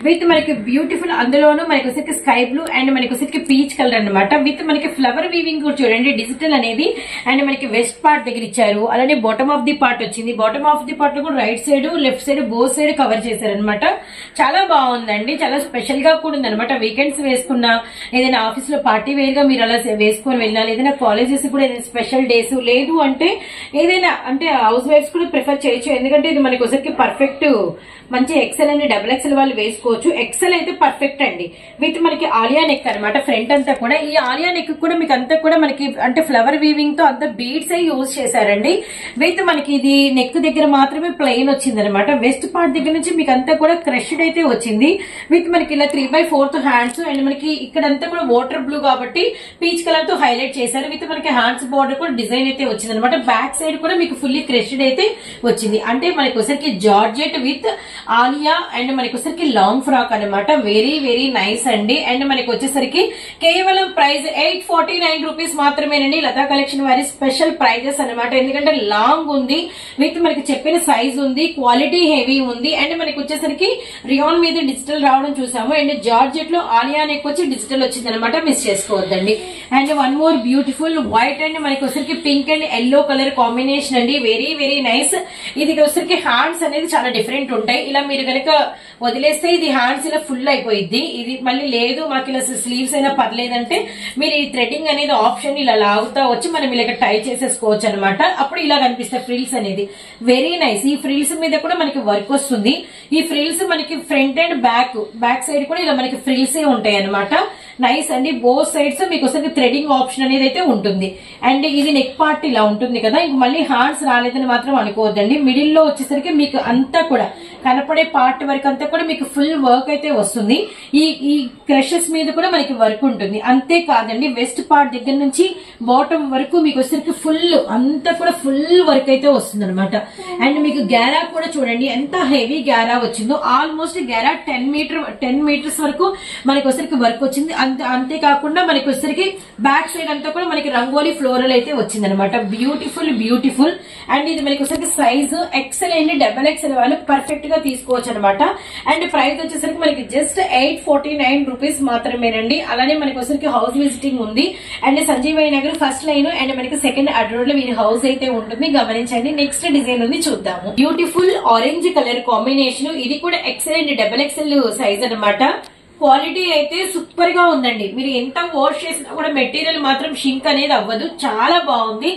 విత్ మనకి బ్యూటిఫుల్. అందులోనూ మనకి ఒకసారి స్కై బ్లూ అండ్ మనకి ఒకసారి పీచ్ కలర్ అనమాట. విత్ మనకి ఫ్లవర్ వీవింగ్ కూడా చూడండి డిజిటల్ అనేది. అండ్ మనకి వెస్ట్ పార్ట్ దగ్గర ఇచ్చారు. అలానే బాటమ్ ఆఫ్ ది పార్ట్ వచ్చింది. బాటమ్ ఆఫ్ ది పార్ట్ కూడా right side left side both side cover చేశారనమాట. చాలా బాగుందండి. చాలా స్పెషల్ గా కూడా ఉంది అనమాట. వీకెండ్స్ వేసుకున్నా, ఏదైనా ఆఫీస్ లో పార్టీ వేర్ గా మీరు అలా వేసుకొని వెళ్ళాలి. ఏదైనా కాలేజెస్ కూడా ఏదైనా స్పెషల్ డేస్ లేదు అంటే ఏదైనా అంటే హౌస్ వైఫ్స్ కూడా ప్రిఫర్ చేయొచ్చు. ఎందుకంటే ఇది మనకి ఒకసారి పర్ఫెక్ట్ మంచి ఎక్సెల్ అండ్ డబుల్ ఎక్సెల్ వాళ్ళు వేసుకోవచ్చు. ఎక్సెల్ అయితే పర్ఫెక్ట్ అండి. విత్ మనకి ఆలియా నెక్ అనమాట. ఫ్రంట్ అంతా కూడా ఈ ఆలియా నెక్ కూడా మీకు అంతా కూడా మనకి అంటే ఫ్లవర్ వీవింగ్ తో అంతా బీడ్స్ అయి యూజ్ చేశారండి. విత్ మనకి ఇది నెక్ దగ్గర మాత్రమే ప్లెయిన్ వచ్చింది అనమాట. వెస్ట్ పార్ట్ దగ్గర నుంచి మీకు అంతా కూడా క్రష్డ్ అయితే వచ్చింది. విత్ మనకి ఇలా 3/4 హ్యాండ్స్ అండ్ మనకి ఇక్కడంతా కూడా వాటర్ బ్లూ కాబట్టి పీచ్ కలర్ తో హైలైట్ చేశారు. విత్ మనకి హ్యాండ్స్ బార్డర్ కూడా డిజైన్ అయితే వచ్చింది అనమాట. బ్యాక్ సైడ్ కూడా మీకు ఫుల్లీ క్రష్డ్ అయితే వచ్చింది. అంటే మనకి ఒకసారికి జార్జెట్ విత్ ఆలియా అండ్ మనకి వచ్చేసరికి లాంగ్ ఫ్రాక్ అనమాట. వెరీ వెరీ నైస్ అండి. అండ్ మనకి వచ్చేసరికి కేవలం ప్రైస్ 849 రూపీస్ మాత్రమేనండి. లతా కలెక్షన్ వారి స్పెషల్ ప్రైజెస్ అనమాట. ఎందుకంటే లాంగ్ ఉంది విత్ మనకి చెప్పిన సైజ్ ఉంది, క్వాలిటీ హెవీ ఉంది. అండ్ మనకి వచ్చేసరికి రియాన్ మీద డిజిటల్ రావడం చూసాము. అండ్ జార్జెట్ లో ఆలియా నెక్ వచ్చి డిజిటల్ వచ్చింది అనమాట. మిస్ చేసుకోవద్దండి. And one more beautiful white and మనకి వచ్చేసరికి pink and yellow colour combination అండి. Very very nice. ఇది వచ్చేసరికి హ్యాండ్స్ అనేది చాలా డిఫరెంట్ ఉంటాయి. ఇలా మీరు కనుక వదిలేస్తే ఇది హ్యాండ్స్ ఇలా ఫుల్ అయిపోయింది. ఇది మళ్ళీ లేదు మాకు ఇలా స్లీవ్స్ అయినా పర్లేదంటే మీరు ఈ థ్రెడ్డింగ్ అనేది ఆప్షన్ ఇలా లాగుతా వచ్చి మనం ఇలా టై చేసేసుకోవచ్చు అనమాట. అప్పుడు ఇలా కనిపిస్తాయి ఫ్రిల్స్ అనేది. Very nice. ఈ ఫ్రిల్స్ మీద కూడా మనకి వర్క్ వస్తుంది. ఈ ఫ్రిల్స్ మనకి ఫ్రంట్ అండ్ బ్యాక్ సైడ్ కూడా ఇలా మనకి ఫ్రిల్స్ ఉంటాయి అనమాట. నైస్ అండి. బోత్ సైడ్స్ మీకు ఒకసారి థ్రెడింగ్ ఆప్షన్ అనేది అయితే ఉంటుంది. అండ్ ఇది నెక్ పార్ట్ ఇలా ఉంటుంది కదా. ఇంక మళ్ళీ హ్యాండ్స్ రాలేదని మాత్రం అనుకోవద్దండి. మిడిల్ లో వచ్చేసరికి మీకు అంతా కూడా కనపడే పార్ట్ వరకు అంతా కూడా మీకు ఫుల్ వర్క్ అయితే వస్తుంది. ఈ క్రషెస్ మీద కూడా మనకి వర్క్ ఉంటుంది. అంతేకాదండి వెస్ట్ పార్ట్ దగ్గర నుంచి బాటమ్ వరకు మీకు వచ్చేసరికి ఫుల్ అంతా కూడా ఫుల్ వర్క్ అయితే వస్తుంది అనమాట. అండ్ మీకు గ్యారా కూడా చూడండి ఎంత హెవీ గ్యారా వచ్చిందో. ఆల్మోస్ట్ గ్యారా 10 మీటర్స్ వరకు మనకి వచ్చేసరికి వర్క్ వచ్చింది. అంతేకాకుండా మనకి వచ్చేసరికి బ్యాక్ సైడ్ అంతా కూడా మనకి రంగోలీ ఫ్లోరల్ అయితే వచ్చింది అనమాట. Beautiful beautiful. అండ్ ఇది మనకి వచ్చేసరికి size XL and double XL వాళ్ళు పర్ఫెక్ట్ గా తీసుకోవచ్చు అనమాట. అండ్ ప్రైస్ వచ్చేసరికి మనకి జస్ట్ 849 రూపీస్ మాత్రమేనండి. అలానే మనకి వచ్చేసరికి హౌస్ విజిటింగ్ ఉంది. And Sanjeevaiah Nagar first line and మనకి సెకండ్ అడ్రోడ్ లో వీరి హౌస్ అయితే ఉంటుంది. గమనించండి. నెక్స్ట్ డిజైన్ ఉంది చూద్దాము. Beautiful orange colour combination. ఇది కూడా XL and double XL size అనమాట. క్వాలిటీ అయితే సూపర్ గా ఉందండి. మీరు ఎంత వాష్ చేసినా కూడా మెటీరియల్ మాత్రం షింక్ అనేది అవ్వదు. చాలా బాగుంది.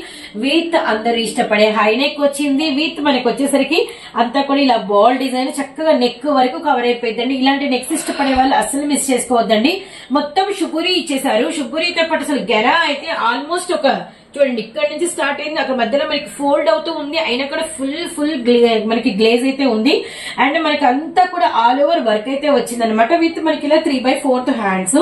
విత్ అందరు ఇష్టపడే హై నెక్ వచ్చింది. విత్ మనకి వచ్చేసరికి అంతా కూడా ఇలా బాల్ డిజైన్ చక్కగా నెక్ వరకు కవర్ అయిపోయిందండి. ఇలాంటి నెక్స్ ఇష్టపడే వాళ్ళు అస్సలు మిస్ చేసుకోవద్దండి. మొత్తం షుబురి ఇచ్చేసారు. షుబురితో పాటు అసలు గెరా అయితే ఆల్మోస్ట్ ఒక చూడండి ఇక్కడ నుంచి స్టార్ట్ అయింది. అక్కడ మధ్యలో మనకి ఫోల్డ్ అవుతూ ఉంది. అయినా కూడా ఫుల్ మనకి గ్లేజ్ అయితే ఉంది. అండ్ మనకి అంతా కూడా ఆల్ ఓవర్ వర్క్ అయితే వచ్చింది అనమాట. విత్ మనకి ఇలా 3/4 hands.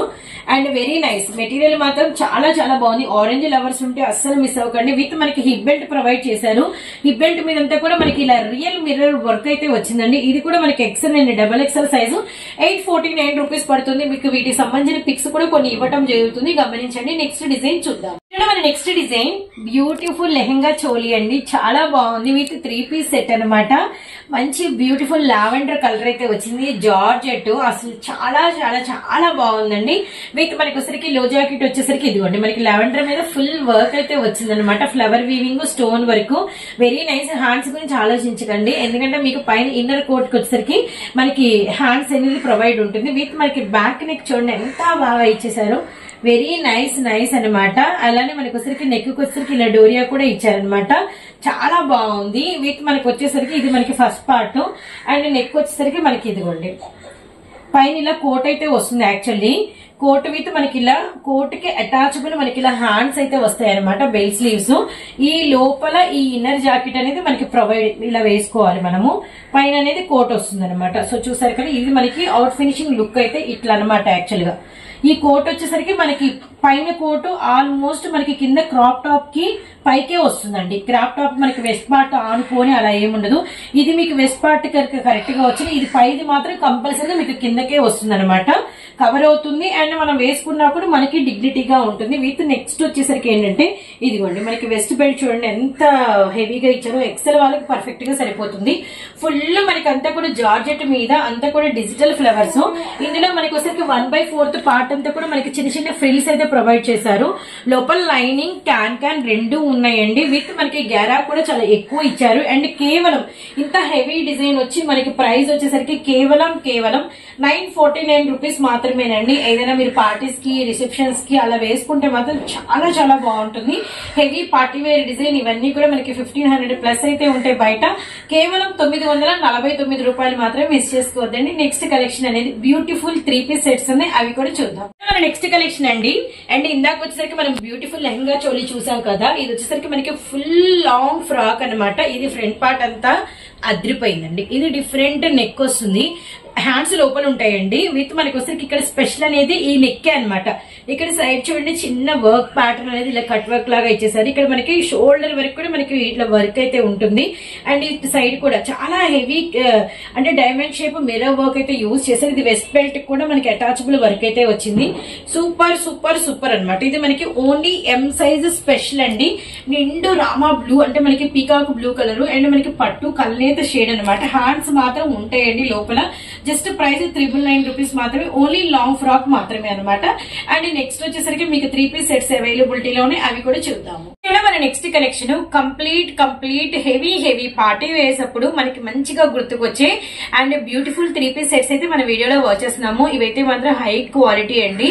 And very nice. Material మాత్రం చాలా చాలా బాగుంది. ఆరెంజ్ లవర్స్ ఉంటే అస్సలు మిస్ అవ్వకండి. విత్ మనకి హిప్ బెల్ట్ ప్రొవైడ్ చేశారు. హిప్ బెల్ట్ మీదంతా కూడా మనకి ఇలా రియల్ మిర్రర్ వర్క్ అయితే వచ్చిందండి. ఇది కూడా మనకి XL and double XL size 849 rupees పడుతుంది. మీకు వీటికి సంబంధించిన పిక్స్ కూడా కొన్ని ఇవ్వడం జరుగుతుంది. గమనించండి. నెక్స్ట్ డిజైన్ చూద్దాం. మన next design beautiful lehenga choli అండి. చాలా బాగుంది. విత్ 3 పీస్ సెట్ అనమాట. మంచి బ్యూటిఫుల్ లావెండర్ కలర్ అయితే వచ్చింది. జార్జెట్ అసలు చాలా చాలా చాలా బాగుందండి. విత్ మనకి వచ్చేసరికి లో జాకెట్ వచ్చేసరికి ఇదిగోండి మనకి లావెండర్ మీద ఫుల్ వర్క్ అయితే వచ్చింది అనమాట. Flower weaving, stone work, very nice. Hands గురించి ఆలోచించకండి, ఎందుకంటే మీకు పైన ఇన్నర్ కోట్ కి వచ్చేసరికి మనకి హ్యాండ్స్ అనేది ప్రొవైడ్ ఉంటుంది. విత్ మనకి బ్యాక్ నెక్ చూడండి ఎంత బాగా ఇచ్చేసారు. వెరీ నైస్ నైస్ అనమాట. అలానే మనకి వచ్చేసరికి నెక్ వచ్చేసరికి ఇలా డోరియా కూడా ఇచ్చారనమాట. చాలా బాగుంది. విత్ మనకి వచ్చేసరికి ఇది మనకి ఫస్ట్ పార్ట్ అండ్ నెక్ వచ్చేసరికి మనకి ఇదిగోండి పైన ఇలా కోట్ అయితే వస్తుంది. యాక్చువల్లీ కోట్ విత్ మనకి ఇలా కోట్ కి అటాచబుల్ మనకి ఇలా హ్యాండ్స్ అయితే వస్తాయి అనమాట. Bell sleeves. ఈ లోపల ఈ ఇన్నర్ జాకెట్ అనేది మనకి ప్రొవైడ్ ఇలా వేసుకోవాలి మనము. పైన అనేది కోట్ వస్తుంది అనమాట. సో చూసారు కదా, ఇది మనకి అవుట్ ఫినిషింగ్ లుక్ అయితే ఇట్లా అనమాట. యాక్చువల్ గా ఈ కోట్ వచ్చేసరికి మనకి పైన కోట్ ఆల్మోస్ట్ మనకి కింద క్రాప్ టాప్ కి పైకే వస్తుందండి. క్రాప్ టాప్ మనకి వెస్ట్ పార్ట్ ఆనుకొని అలా ఏముండదు. ఇది మీకు వెస్ట్ పార్ట్ కరెక్ట్ గా వచ్చింది. ఇది పైది మాత్రం కంపల్సరీగా మీకు కిందకే వస్తుంది అనమాట. కవర్ అవుతుంది అండ్ మనం వేసుకున్నా కూడా మనకి డిగ్నిటీగా ఉంటుంది. విత్ నెక్స్ట్ వచ్చేసరికి ఏంటంటే ఇదిగోండి మనకి వెస్ట్ బెల్ట్ చూడండి ఎంత హెవీగా ఇచ్చారో. ఎక్సెల్ వాళ్ళకి పర్ఫెక్ట్ గా సరిపోతుంది. ఫుల్ మనకి అంతా కూడా జార్జెట్ మీద అంతా కూడా డిజిటల్ ఫ్లవర్స్. ఇందులో మనకి వచ్చేసరికి 1/4 పార్ట్ అంతా కూడా మనకి చిన్న చిన్న ఫ్రిల్స్ అయితే ప్రొవైడ్ చేశారు. లోపల లైనింగ్ క్యాన్ రెండు ఉన్నాయండి. విత్ మనకి గ్యారా కూడా చాలా ఎక్కువ ఇచ్చారు. అండ్ కేవలం ఇంత హెవీ డిజైన్ వచ్చి మనకి ప్రైస్ వచ్చేసరికి కేవలం 949 రూపీస్ మాత్రమేనండి. ఏదైనా మీరు పార్టీస్ కి రిసెప్షన్స్ కి అలా వేసుకుంటే మాత్రం చాలా చాలా బాగుంటుంది. హెవీ పార్టీ వేర్ డిజైన్ ఇవన్నీ కూడా మనకి 1500 ప్లస్ అయితే ఉంటాయి బయట. కేవలం 949 రూపాయలు మాత్రమే మిస్ చేసుకోవద్దండి. నెక్స్ట్ కలెక్షన్ అనేది బ్యూటిఫుల్ 3 పీస్ సెట్స్ ఉన్నాయి, అవి కూడా చూద్దాం. నెక్స్ట్ కలెక్షన్ అండి. అండ్ ఇందాక వచ్చేసరికి మనం బ్యూటిఫుల్ లెహంగా చోలీ చూసాం కదా. ఇది వచ్చేసరికి మనకి ఫుల్ లాంగ్ ఫ్రాక్ అనమాట. ఇది ఫ్రంట్ పార్ట్ అంతా అద్రిపోయిందండి. ఇది డిఫరెంట్ నెక్ వస్తుంది. హ్యాండ్స్ లోపల ఉంటాయండి. విత్ మనకి వచ్చేసరికి ఇక్కడ స్పెషల్ అనేది ఈ నెక్ అనమాట. ఇక్కడ సైడ్ చూడండి చిన్న వర్క్ ప్యాటర్న్ అనేది ఇలా కట్ వర్క్ లాగా ఇచ్చేసారు. ఇక్కడ మనకి షోల్డర్ వరకు కూడా మనకి ఇట్లా వర్క్ అయితే ఉంటుంది. అండ్ ఈ సైడ్ కూడా చాలా హెవీ అంటే డైమండ్ షేప్ మిర్రర్ వర్క్ అయితే యూజ్ చేశారు. ఇది వెస్ట్ బెల్ట్ కూడా మనకి అటాచబుల్ వర్క్ అయితే వచ్చింది. సూపర్ సూపర్ సూపర్ అనమాట. ఇది మనకి ఓన్లీ ఎం సైజ్ స్పెషల్ అండి. నిండు రామా బ్లూ అంటే మనకి పీకాక్ బ్లూ కలర్ అండ్ మనకి పట్టు కల్నేత షేడ్ అనమాట. హ్యాండ్స్ మాత్రం ఉంటాయండి లోపల. జస్ట్ ప్రైస్ 999 రూపీస్ మాత్రమే. ఓన్లీ లాంగ్ ఫ్రాక్ మాత్రమే అనమాట. అండ్ నెక్స్ట్ వచ్చేసరికి మీకు 3 పీస్ సెట్స్ అవైలబిలిటీలో ఉన్నాయి, అవి కూడా చూద్దాము. ఇక్కడ మన next collection complete heavy party వేసేటప్పుడు మనకి మంచిగా గుర్తుకొచ్చే అండ్ బ్యూటిఫుల్ 3 పీస్ సెట్స్ అయితే మన వీడియోలో వాచ్ చేస్తున్నాము. ఇవైతే మాత్రం హై క్వాలిటీ అండి.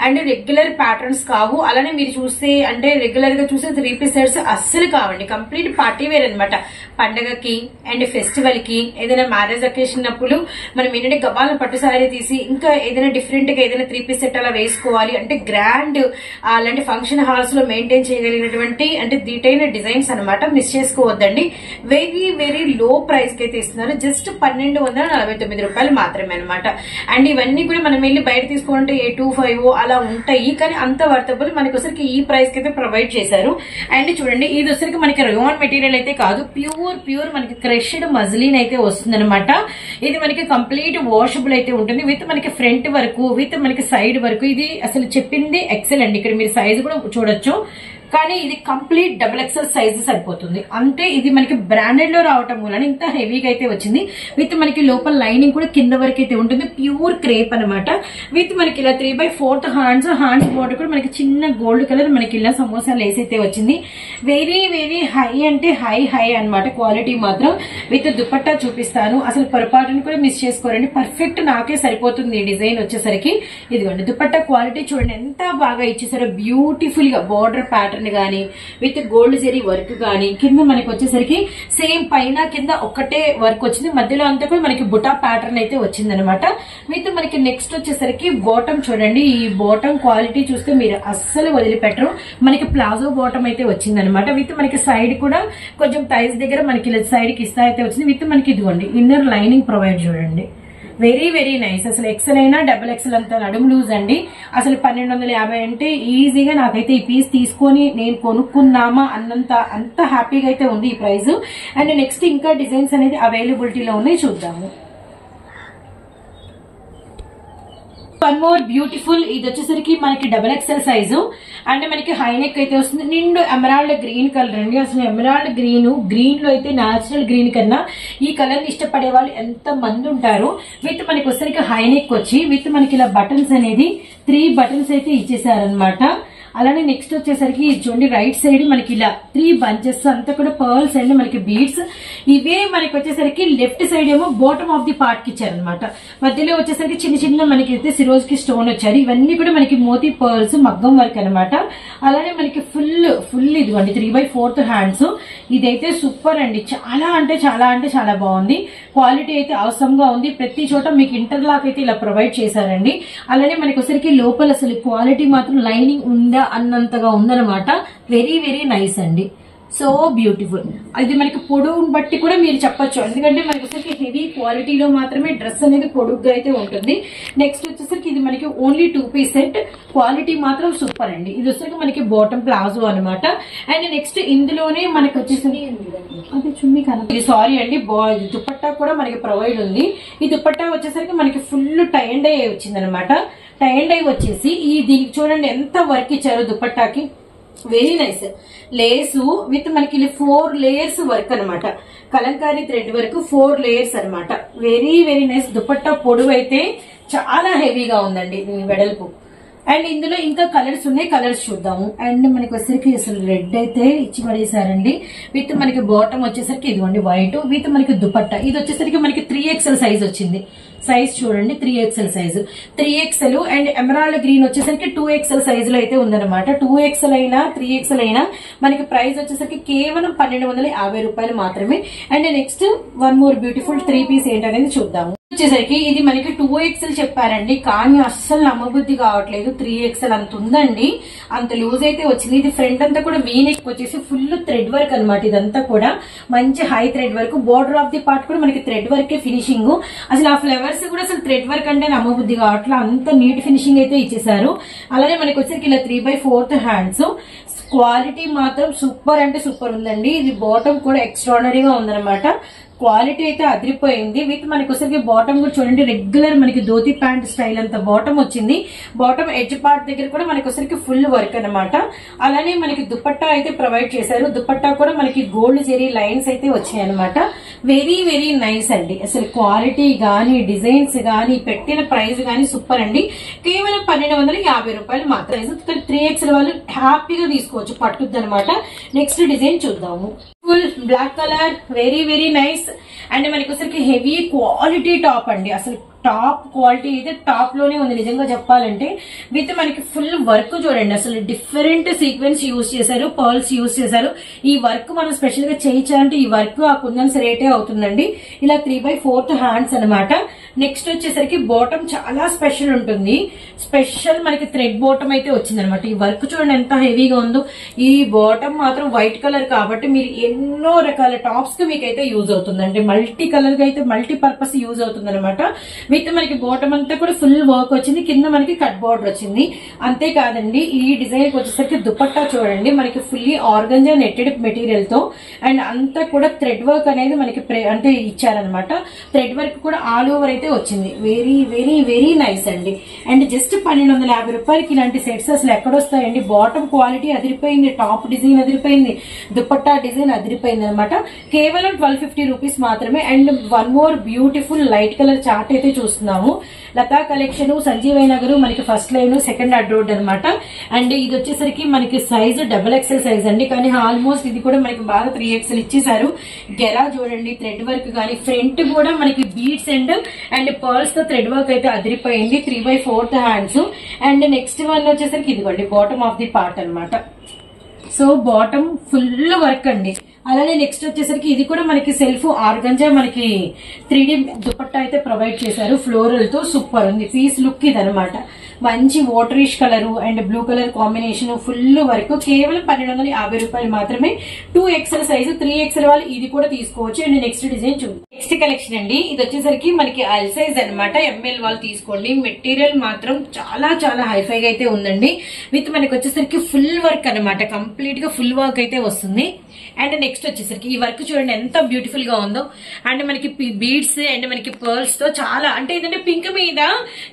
అండ్ రెగ్యులర్ ప్యాటర్న్స్ కావు. అలానే మీరు చూస్తే అంటే రెగ్యులర్ గా చూసే 3 పీస్ సెట్స్ అస్సలు కావండి. కంప్లీట్ పార్టీ వేర్ అనమాట. పండగకి అండ్ ఫెస్టివల్ కి ఏదైనా మ్యారేజ్ అకేషన్ అప్పుడు మనం ఏంటంటే గబాల పట్టు సారీ తీసి ఇంకా ఏదైనా డిఫరెంట్ గా ఏదైనా 3 పీస్ సెట్ అలా వేసుకోవాలి అంటే గ్రాండ్ అలాంటి ఫంక్షన్ హాల్స్ లో మెయింటైన్ చేయగలిగినటువంటి అంటే దీటైన డిజైన్స్ అనమాట. మిస్ చేసుకోవద్దండి. వెరీ లో ప్రైస్ కి అయితే ఇస్తున్నారు. జస్ట్ 1249 రూపాయలు మాత్రమే అనమాట. అండ్ ఇవన్నీ కూడా మనం వెళ్ళి బయట తీసుకోవాలంటే 825 అలా ఉంటాయి, కానీ అంత వర్తబుల్ మనకి వచ్చరికి ఈ ప్రైస్ కి అయితే ప్రొవైడ్ చేశారు. అండ్ చూడండి ఇది వచ్చరికి మనకి రేయాన్ మెటీరియల్ అయితే కాదు, ప్యూర్ మనకి క్రష్డ్ మజ్లిన్ అయితే వస్తుంది అనమాట. ఇది మనకి కంప్లీట్ వాషబుల్ అయితే ఉంటుంది. విత్ మనకి ఫ్రంట్ వరకు విత్ మనకి సైడ్ వరకు. ఇది అసలు చెప్పింది ఎక్సెల్ అండి. ఇక్కడ మీరు సైజ్ కూడా చూడొచ్చు. కానీ ఇది కంప్లీట్ డబుల్ ఎక్సెల్ సైజ్ సరిపోతుంది. అంటే ఇది మనకి బ్రాండెడ్ లో రావటం వలన ఇంత హెవీగా అయితే వచ్చింది. విత్ మనకి లోపల లైనింగ్ కూడా కింద వరకు అయితే ఉంటుంది. ప్యూర్ క్రేప్ అనమాట. విత్ మనకి ఇలా 3/4 హ్యాండ్స్ బోర్డర్ కూడా మనకి చిన్న గోల్డ్ కలర్ మనకి ఇలా సమోసా లేస్ అయితే వచ్చింది. వెరీ హై అంటే హై అనమాట. క్వాలిటీ మాత్రం. విత్ దుపట్టా చూపిస్తాను. అసలు పొరపాటును కూడా మిస్ చేసుకోరండి. పర్ఫెక్ట్ నాకే సరిపోతుంది ఈ డిజైన్ వచ్చేసరికి. ఇదిగోండి దుపట్టా క్వాలిటీ చూడండి ఎంత బాగా ఇచ్చేసారో. బ్యూటిఫుల్ గా బోర్డర్ ప్యాటర్న్ గానీ విత్ గోల్డ్ జెరీ వర్క్ గానీ కింద మనకి వచ్చేసరికి సేమ్ పైన కింద ఒక్కటే వర్క్ వచ్చింది. మధ్యలో అంతా కూడా మనకి బుటా ప్యాటర్న్ అయితే వచ్చింది అనమాట. విత్ మనకి నెక్స్ట్ వచ్చేసరికి బాటమ్ చూడండి. ఈ బాటమ్ క్వాలిటీ చూస్తే మీరు అస్సలు వదిలిపెట్టరు. మనకి ప్లాజో బాటమ్ అయితే వచ్చింది అనమాట. విత్ మనకి సైడ్ కూడా కొంచెం థైస్ దగ్గర మనకి సైడ్ కి ఇస్తా అయితే వచ్చింది. విత్ మనకి ఇదిగోండి ఇన్నర్ లైనింగ్ ప్రొవైడ్ చూడండి. Very nice. అసలు ఎక్సెల్ అయినా డబుల్ ఎక్సెల్ అంత నడుము లూజ్ అండి. అసలు 1250 అంటే ఈజీగా నాకైతే ఈ పీస్ తీసుకొని నేను కొనుక్కున్నామా అంత హ్యాపీగా అయితే ఉంది ఈ ప్రైస్. అండ్ నెక్స్ట్ ఇంకా డిజైన్స్ అనేది అవైలబిలిటీలో ఉన్నాయి, చూద్దాము. వన్ మోర్ బ్యూటిఫుల్, ఇది వచ్చేసరికి మనకి XXL సైజు అంటే మనకి హై నెక్ అయితే వస్తుంది. నిండు ఎమరాల్డ్ గ్రీన్ కలర్ అండి. అసలు ఎమరాల్డ్ గ్రీన్ లో అయితే నేచురల్ గ్రీన్ కన్నా ఈ కలర్ ని ఇష్టపడే వాళ్ళు ఎంత మంది ఉంటారు. విత్ మనకి వచ్చేసరికి హై నెక్ వచ్చి విత్ మనకి ఇలా బటన్స్ అనేది 3 బటన్స్ అయితే ఇచ్చేసారనమాట. అలానే నెక్స్ట్ వచ్చేసరికి చూడండి రైట్ సైడ్ మనకి ఇలా 3 బంచెస్ అంతా కూడా పర్ల్స్ అండ్ మనకి బీడ్స్. ఇవే మనకి వచ్చేసరికి లెఫ్ట్ సైడ్ ఏమో బాటమ్ ఆఫ్ ది పార్ట్ కి ఇచ్చారనమాట. మధ్యలో వచ్చేసరికి చిన్న చిన్న మనకి అయితే సిరోజ్ కి స్టోన్ వచ్చారు. ఇవన్నీ కూడా మనకి మోతీ పర్ల్స్ మగ్గం వర్క్ అనమాట. అలానే మనకి ఫుల్ ఇదిగోండి 3/4 హ్యాండ్స్. ఇదైతే సూపర్ అండి, చాలా అంటే చాలా బాగుంది. క్వాలిటీ అయితే అవసరంగా ఉంది. ప్రతి చోట మీకు ఇంటర్లాక్ అయితే ఇలా ప్రొవైడ్ చేశారండి. అలానే మనకి వచ్చేసరికి లోపల అసలు క్వాలిటీ మాత్రం లైనింగ్ ఉందా అన్నంతగా ఉందన్నమాట. వెరీ వెరీ నైస్ అండి, సో బ్యూటిఫుల్. అది మనకి పొడవుని బట్టి కూడా మీరు చెప్పొచ్చు, ఎందుకంటే మనకి వచ్చేసరికి హెవీ క్వాలిటీలో మాత్రమే డ్రెస్ అనేది పొడుగ్గా అయితే ఉంటుంది. నెక్స్ట్ వచ్చేసరికి ఇది మనకి ఓన్లీ 2 పీస్ సెట్. క్వాలిటీ మాత్రం సూపర్ అండి. ఇది వచ్చేసరికి మనకి బాటమ్ ప్లాజో అనమాట. అండ్ నెక్స్ట్ ఇందులోనే మనకి వచ్చేసరికి అదే చున్నీ కనుక సారీ అండి, దుపట్టా కూడా మనకి ప్రొవైడ్ ఉంది. ఈ దుపట్టా వచ్చేసరికి మనకి ఫుల్ టై అండ్ డై వచ్చింది అనమాట. టై అండ్ డై వచ్చేసి ఈ దీనికి చూడండి ఎంత వర్క్ ఇచ్చారు దుపట్టాకి. వెరీ నైస్ లేసు విత్ మనకి 4 లేయర్స్ వర్క్ అనమాట. కలంకారీ థ్రెడ్ వర్క్ 4 లేయర్స్ అనమాట. Very very nice. దుపట్టా పొడవు అయితే చాలా హెవీగా ఉందండి వెడల్పు. అండ్ ఇందులో ఇంకా కలర్స్ ఉన్నాయి, కలర్స్ చూద్దాము. అండ్ మనకి వచ్చేసరికి అసలు రెడ్ అయితే ఇచ్చి పడేసారండి. విత్ మనకి బాటమ్ వచ్చేసరికి ఇదిగోండి వైట్ విత్ మనకి దుపట్టా. ఇది వచ్చేసరికి మనకి 3XL సైజ్ వచ్చింది. సైజ్ చూడండి 3XL size 3XL. And emerald green వచ్చేసరికి 2XL సైజ్ లో అయితే ఉందన్నమాట. 2XL అయినా 3XL అయినా మనకి ప్రైస్ వచ్చేసరికి కేవలం 1250 రూపాయలు మాత్రమే. And next one more beautiful 3 piece ఏంటనేది చూద్దాము. వచ్చేసరికి ఇది మనకి 2XL చెప్పారండి, కానీ అస్సలు నమ్మబుద్ధి కావట్లేదు. 3XL అంత ఉందండి, అంత లూజ్ అయితే వచ్చింది. ఇది ఫ్రంట్ అంతా కూడా వీ నెక్ వచ్చేసి ఫుల్ థ్రెడ్ వర్క్ అనమాట. ఇదంతా కూడా మంచి high thread work. Border of the part కూడా మనకి థ్రెడ్ వర్క్ ఫినిషింగ్. అసలు ఆ ఫ్లవర్స్ కూడా అసలు థ్రెడ్ వర్క్ అంటే నమ్మబుద్ధి కావట్లేదు, అంత నీట్ ఫినిషింగ్ అయితే ఇచ్చేసారు. అలానే మనకి వచ్చేసరికి ఇలా 3/4 హ్యాండ్స్. క్వాలిటీ మాత్రం సూపర్ అంటే సూపర్ ఉందండి. ఇది బాటమ్ కూడా ఎక్స్ట్రాడనరీగా ఉందన్నమాట. క్వాలిటీ అయితే అదిరిపోయింది. విత్ మనకి వచ్చేసరికి బాటమ్ కూడా చూడండి రెగ్యులర్ మనకి ధోతి ప్యాంట్ స్టైల్ అంత బాటమ్ వచ్చింది. బాటమ్ ఎడ్జ్ పార్ట్ దగ్గర కూడా మనకి వచ్చేసరికి ఫుల్ వర్క్ అనమాట. అలానే మనకి దుపట్టా అయితే ప్రొవైడ్ చేశారు. దుపట్టా కూడా మనకి గోల్డ్ జెరీ లైన్స్ అయితే వచ్చాయి అనమాట. వెరీ వెరీ నైస్ అండి. అసలు క్వాలిటీ గానీ డిజైన్స్ గానీ పెట్టిన ప్రైస్ గానీ సూపర్ అండి. కేవలం 1250 రూపాయలు మాత్రం. 3XL వాళ్ళు హ్యాపీగా తీసుకోవచ్చు, పట్టుద్ది అనమాట. నెక్స్ట్ డిజైన్ చూద్దాము. Full black colour, very very nice. And మనకి వచ్చరికి హెవీ క్వాలిటీ టాప్ అండి. అసలు టాప్ క్వాలిటీ అయితే టాప్ లోనే ఉంది నిజంగా చెప్పాలంటే. విత్ మనకి ఫుల్ వర్క్ చూడండి, అసలు డిఫరెంట్ సీక్వెన్స్ యూజ్ చేశారు, పర్ల్స్ యూజ్ చేశారు. ఈ వర్క్ మనం స్పెషల్ గా చేయించాలంటే ఈ వర్క్ ఆ కుందన్స్ రేటే అవుతుందండి. ఇలా 3/4 హ్యాండ్స్ అనమాట. నెక్స్ట్ వచ్చేసరికి బాటమ్ చాలా స్పెషల్ ఉంటుంది. స్పెషల్ మనకి థ్రెడ్ బాటమ్ అయితే వచ్చింది అనమాట. ఈ వర్క్ చూడండి ఎంత హెవీగా ఉందో. ఈ బాటమ్ మాత్రం వైట్ కలర్ కాబట్టి మీరు ఎన్నో రకాల టాప్స్ కి మీకైతే యూజ్ అవుతుంది. అంటే మల్టీ కలర్ గా అయితే మల్టీ పర్పస్ యూజ్ అవుతుంది అనమాట. విత్ మనకి బాటమ్ అంతా కూడా ఫుల్ వర్క్ వచ్చింది, కింద మనకి కట్ బార్డర్ వచ్చింది. అంతేకాదండి ఈ డిజైన్ వచ్చేసరికి దుపట్టా చూడండి మనకి ఫుల్లీ ఆర్గంజా నెట్టెడ్ మెటీరియల్ తో అండ్ అంతా కూడా థ్రెడ్ వర్క్ అనేది మనకి అంటే ఇచ్చారనమాట. థ్రెడ్ వర్క్ కూడా ఆల్ ఓవర్ అయితే వచ్చింది. వెరీ వెరీ వెరీ నైస్ అండి. అండ్ జస్ట్ 1250 రూపాయలకి ఇలాంటి సెట్స్ అసలు ఎక్కడొస్తాయండి. బాటమ్ క్వాలిటీ అదిరిపోయింది, టాప్ డిజైన్ అదిరిపోయింది, దుపట్టా డిజైన్ అదిరిపోయింది అనమాట. కేవలం 1250 రూపీస్ మాత్రమే. And one more beautiful light colour chart అయితే చూస్తున్నాము. లతా కలెక్షన్, సంజీవయ్య నగర్ మనకి ఫస్ట్ లైన్ సెకండ్ అడ్ రోడ్ అనమాట. అండ్ ఇది వచ్చేసరికి మనకి సైజ్ XXL సైజ్ అండి, కానీ ఆల్మోస్ట్ ఇది కూడా మనకి బాగా 3XL ఇచ్చేసారు. గెరా చూడండి, థ్రెడ్ వర్క్ కానీ ఫ్రంట్ కూడా మనకి బీడ్స్ అండ్ పర్ల్స్ తో థ్రెడ్ వర్క్ అయితే అదిరిపోయింది. 3/4 హ్యాండ్స్. అండ్ నెక్స్ట్ వన్ వచ్చేసరికి ఇదిగోండి బాటమ్ ఆఫ్ ది పార్ట్ అనమాట. సో బాటమ్ ఫుల్ వర్క్ అండి. అలానే నెక్స్ట్ వచ్చేసరికి ఇది కూడా మనకి సెల్ఫ్ ఆర్గంజా మనకి 3D దుపట్టా అయితే ప్రొవైడ్ చేశారు ఫ్లోరల్ తో. సూపర్ ఉంది పీస్ లుక్ ఇది అనమాట. మంచి వాటరిష్ colour and blue colour combination full work కేవలం 1250 రూపాయలు మాత్రమే. 2XL సైజు 3XL వాళ్ళు ఇది కూడా తీసుకోవచ్చు. అండ్ నెక్స్ట్ డిజైన్ చూడండి. నెక్స్ట్ కలెక్షన్ అండి, ఇది వచ్చేసరికి మనకి ఎల్ సైజ్ అనమాట. ML వాళ్ళు తీసుకోండి. మెటీరియల్ మాత్రం చాలా చాలా హైఫైగా అయితే ఉందండి. విత్ మనకి వచ్చేసరికి ఫుల్ వర్క్ అనమాట, కంప్లీట్ గా ఫుల్ వర్క్ అయితే వస్తుంది. అండ్ నెక్స్ట్ వచ్చేసరికి ఈ వర్క్ చూడండి ఎంత బ్యూటిఫుల్ గా ఉందో. అండ్ మనకి బీడ్స్ అండ్ మనకి పర్ల్స్ తో చాలా అంటే ఏంటంటే పింక్ మీద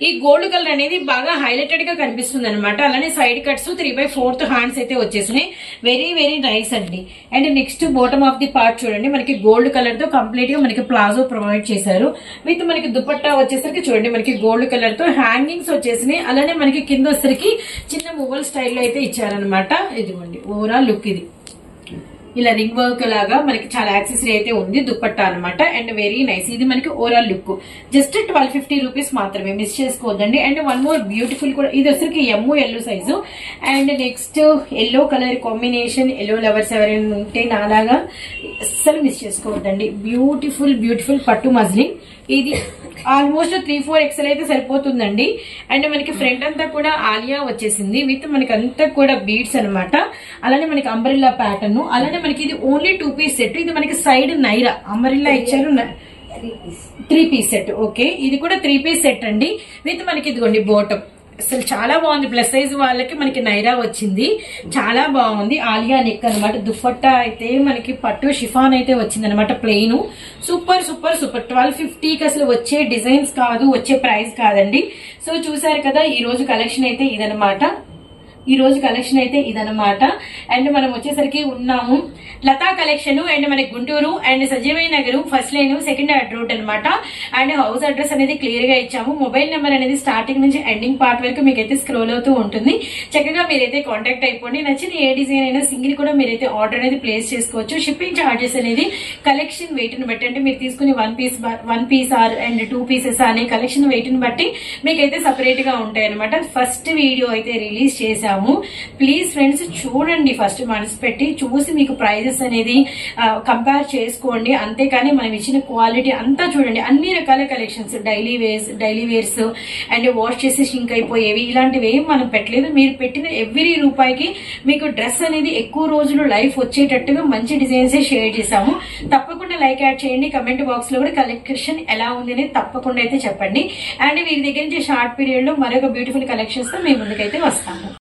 ఈ గోల్డ్ కలర్ అనేది బాగా హైలైటెడ్ గా కనిపిస్తుంది అనమాట. అలానే సైడ్ కట్స్ 3/4 హ్యాండ్స్ అయితే వచ్చేసినాయి. వెరీ వెరీ నైస్ అండి. And next bottom of the part చూడండి మనకి గోల్డ్ కలర్ తో కంప్లీట్ గా మనకి ప్లాజో ప్రొవైడ్ చేశారు. విత్ మనకి దుపట్టా వచ్చేసరికి చూడండి మనకి గోల్డ్ కలర్ తో హ్యాంగింగ్స్ వచ్చేసినాయి. అలానే మనకి కింద వచ్చేసరికి చిన్న మువ్వల్ స్టైల్లో అయితే ఇచ్చారనమాట. ఇదిగోండి ఓవరాల్ లుక్ ఇది. ఇలా రింగ్ వర్క్ లాగా మనకి చాలా యాక్సెసరీ అయితే ఉంది. దుపట్టా అనమాట. And very nice. ఇది మనకి ఓవరాల్ లుక్ జస్ట్ 1250 రూపీస్ మాత్రమే, మిస్ చేసుకోవద్దండి. అండ్ వన్ మోర్ బ్యూటిఫుల్ కూడా, ఇది వచ్చరికి yellow size. And next yellow colour combination. Yellow lovers ఎవరైనా ఉంటే నాలాగా అస్సలు మిస్ చేసుకోవద్దండి. బ్యూటిఫుల్ బ్యూటిఫుల్ పట్టు మజ్లిన్. ఇది ఆల్మోస్ట్ 3-4XL అయితే సరిపోతుందండి. అండ్ మనకి ఫ్రంట్ అంతా కూడా ఆలియా వచ్చేసింది. విత్ మనకి అంతా కూడా బీడ్స్ అనమాట. అలానే మనకి అంబ్రెల్లా ప్యాటర్న్. అలానే మనకి ఇది ఓన్లీ 2 పీస్ సెట్. ఇది మనకి సైడ్ నైరా అంబ్రెల్లా ఇచ్చారు. 3 పీస్ సెట్. ఓకే, ఇది కూడా 3 పీస్ సెట్ అండి. విత్ మనకి ఇదిగోండి బాటమ్ అసలు చాలా బాగుంది. ప్లస్ సైజ్ వాళ్ళకి మనకి నైరా వచ్చింది, చాలా బాగుంది. ఆలియా నెక్ అనమాట. దుపట్టా అయితే మనకి పట్టు షిఫాన్ అయితే వచ్చింది అనమాట, ప్లెయిన్. Super super super. 1250కి అసలు వచ్చే డిజైన్స్ కాదు, వచ్చే ప్రైస్ కాదండి. సో చూసారు కదా ఈ రోజు కలెక్షన్ అయితే ఇదనమాట. అండ్ మనం వచ్చేసరికి ఉన్నాము లతా కలెక్షన్ అండ్ మనకి Guntur and Sanjeevaiah Nagar first line second road అనమాట. అండ్ హౌస్ అడ్రస్ అనేది క్లియర్ గా ఇచ్చాము. మొబైల్ నెంబర్ అనేది స్టార్టింగ్ నుంచి ఎండింగ్ పార్ట్ వరకు మీకైతే స్క్రోల్ అవుతూ ఉంటుంది. చక్కగా మీరైతే కాంటాక్ట్ అయిపోండి. నచ్చిన ఏ డిజైన్ అయినా సింగిల్ కూడా మీరైతే ఆర్డర్ అనేది ప్లేస్ చేసుకోవచ్చు. షిప్పింగ్ చార్జెస్ అనేది కలెక్షన్ వెయిట్ ని బట్టి, అంటే మీరు తీసుకుని 1 పీస్ ఆర్ అండ్ 2 పీసెస్ అనే కలెక్షన్ వెయిట్ ని బట్టి మీకైతే సపరేట్ గా ఉంటాయి అనమాట. ఫస్ట్ వీడియో అయితే రిలీజ్ చేశాము. ప్లీజ్ ఫ్రెండ్స్ చూడండి, ఫస్ట్ మనసు పెట్టి చూసి మీకు ప్రైజెస్ అనేది కంపేర్ చేసుకోండి. అంతేకాని మనం ఇచ్చిన క్వాలిటీ అంతా చూడండి. అన్ని రకాల collections, daily wears and wash చేసి షింక్ అయిపోయేవి ఇలాంటివి ఏం మనం పెట్టలేదు. మీరు పెట్టిన ఎవ్రీ రూపాయికి మీకు డ్రెస్ అనేది ఎక్కువ రోజులు లైఫ్ వచ్చేటట్టుగా మంచి డిజైన్స్ షేర్ చేశాము. తప్పకుండా లైక్ యాడ్ చేయండి. కమెంట్ బాక్స్ లో కూడా కలెక్షన్ ఎలా ఉంది అనేది తప్పకుండా అయితే చెప్పండి. అండ్ వీరి దగ్గర నుంచి షార్ట్ పీరియడ్ లో మరొక బ్యూటిఫుల్ కలెక్షన్స్ తో మేము ముందుకైతే వస్తాము.